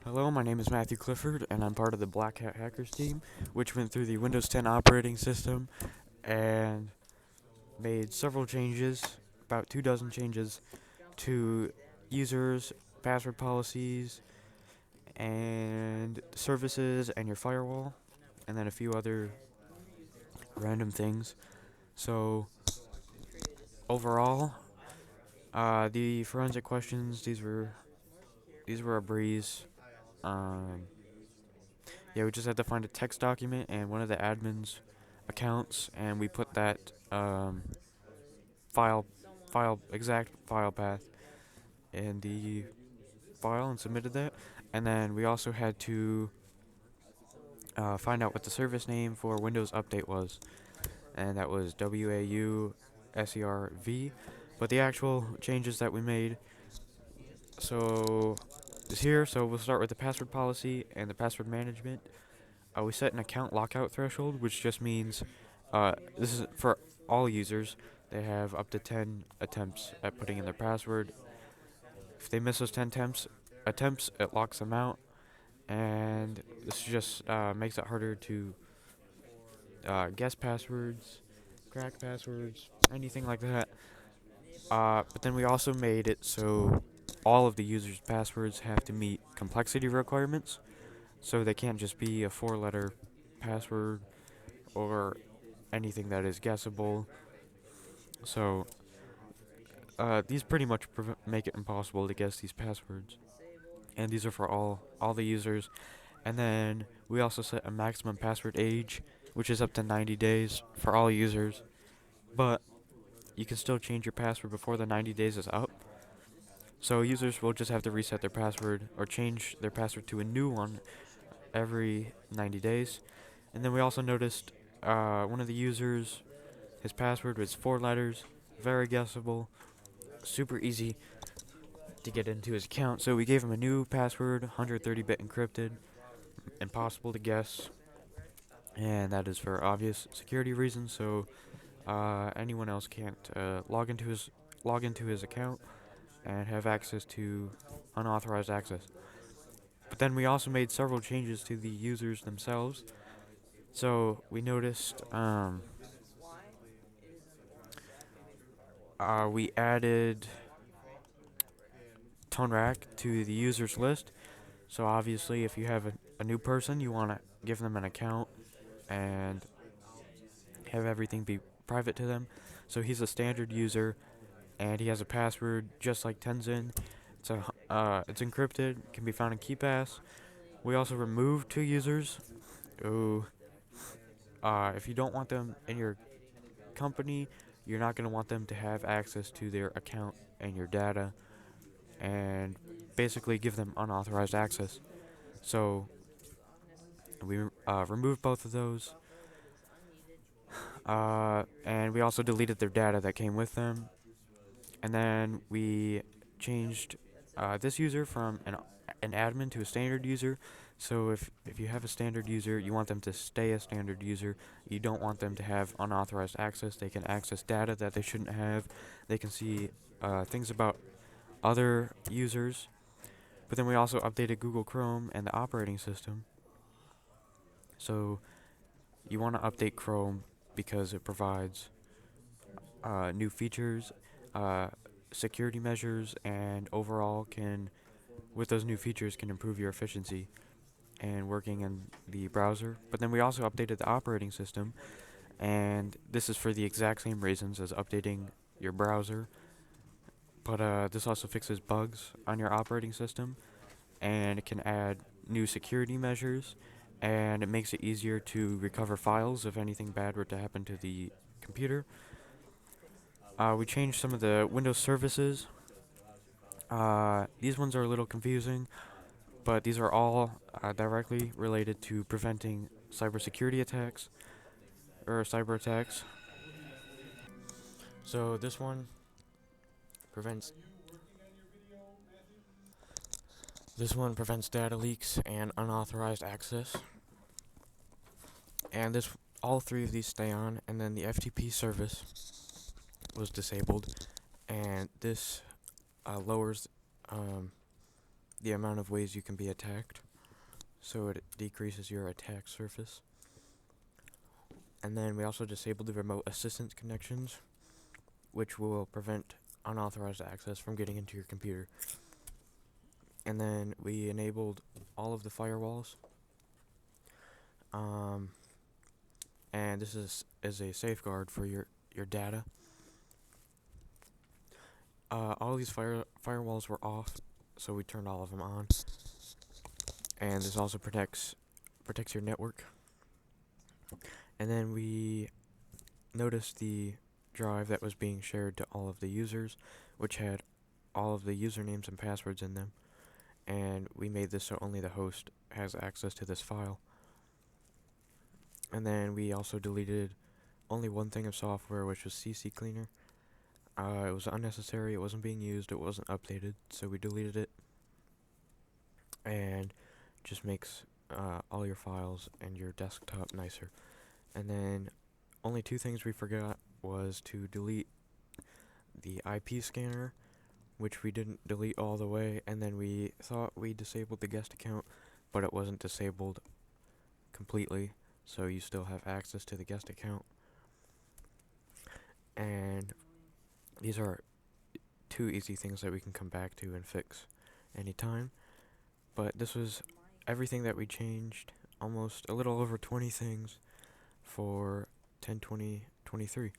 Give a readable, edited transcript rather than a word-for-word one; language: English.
Hello, my name is Matthew Clifford, and I'm part of the Black Hat Hackers team, which went through the Windows 10 operating system and made several changes, about 2 dozen changes, to users, password policies, and services, and your firewall, and then a few other random things. So, overall, the forensic questions, these were a breeze. Um, Yeah, we just had to find a text document and one of the admin's accounts, and we put that file, exact file path in the file and submitted that. And then we also had to find out what the service name for Windows Update was, and that was WAUSERV. But the actual changes that we made, so is here. So we'll start with the password policy and the password management. We set an account lockout threshold, which just means this is for all users. They have up to 10 attempts at putting in their password. If they miss those 10 attempts, it locks them out, and this just makes it harder to guess passwords, crack passwords, anything like that. But then we also made it so all of the users' passwords have to meet complexity requirements, so they can't just be a 4-letter password or anything that is guessable. So these pretty much make it impossible to guess these passwords, and these are for all the users. And then we also set a maximum password age, which is up to 90 days for all users. But you can still change your password before the 90 days is up. So users will just have to reset their password or change their password to a new one every 90 days. And then we also noticed one of the users, his password was 4 letters, very guessable, super easy to get into his account. So we gave him a new password, 130-bit encrypted, impossible to guess, and that is for obvious security reasons. So anyone else can't log into his account and have access to unauthorized access. But then we also made several changes to the users themselves. So we noticed we added tone rack to the users list. So obviously, if you have a new person, you want to give them an account and have everything be private to them. So he's a standard user, and he has a password just like Tenzin. It's encrypted, can be found in KeePass. We also removed 2 users. Ooh, if you don't want them in your company, you're not going to want them to have access to their account and your data, and basically give them unauthorized access. So we removed both of those, and we also deleted their data that came with them. And then we changed this user from an admin to a standard user. So if you have a standard user, you want them to stay a standard user. You don't want them to have unauthorized access. They can access data that they shouldn't have. They can see things about other users. But then we also updated Google Chrome and the operating system. So you want to update Chrome because it provides new features, uh, security measures, and overall with those new features, can improve your efficiency and working in the browser. But then we also updated the operating system, and this is for the exact same reasons as updating your browser. But this also fixes bugs on your operating system, and it can add new security measures, and it makes it easier to recover files if anything bad were to happen to the computer. We changed some of the Windows services. These ones are a little confusing, but these are all directly related to preventing cybersecurity attacks or cyber attacks. So prevents this one prevents data leaks and unauthorized access. And this all 3 of these stay on, and then the FTP service was disabled, and this lowers the amount of ways you can be attacked, so it decreases your attack surface. And then we also disabled the remote assistance connections, which will prevent unauthorized access from getting into your computer. And then we enabled all of the firewalls. And this is a safeguard for your data. All these firewalls were off, so we turned all of them on. And this also protects your network. And then we noticed the drive that was being shared to all of the users, which had all of the usernames and passwords in them. And we made this so only the host has access to this file. And then we also deleted only one thing of software, which was CC Cleaner. It was unnecessary, it wasn't being used, it wasn't updated, so we deleted it. And just makes all your files and your desktop nicer. And then only two things we forgot was to delete the IP scanner, which we didn't delete all the way, and then we thought we disabled the guest account, but it wasn't disabled completely, so you still have access to the guest account. And these are two easy things that we can come back to and fix anytime. But this was everything that we changed, almost a little over 20 things for 10/20/23.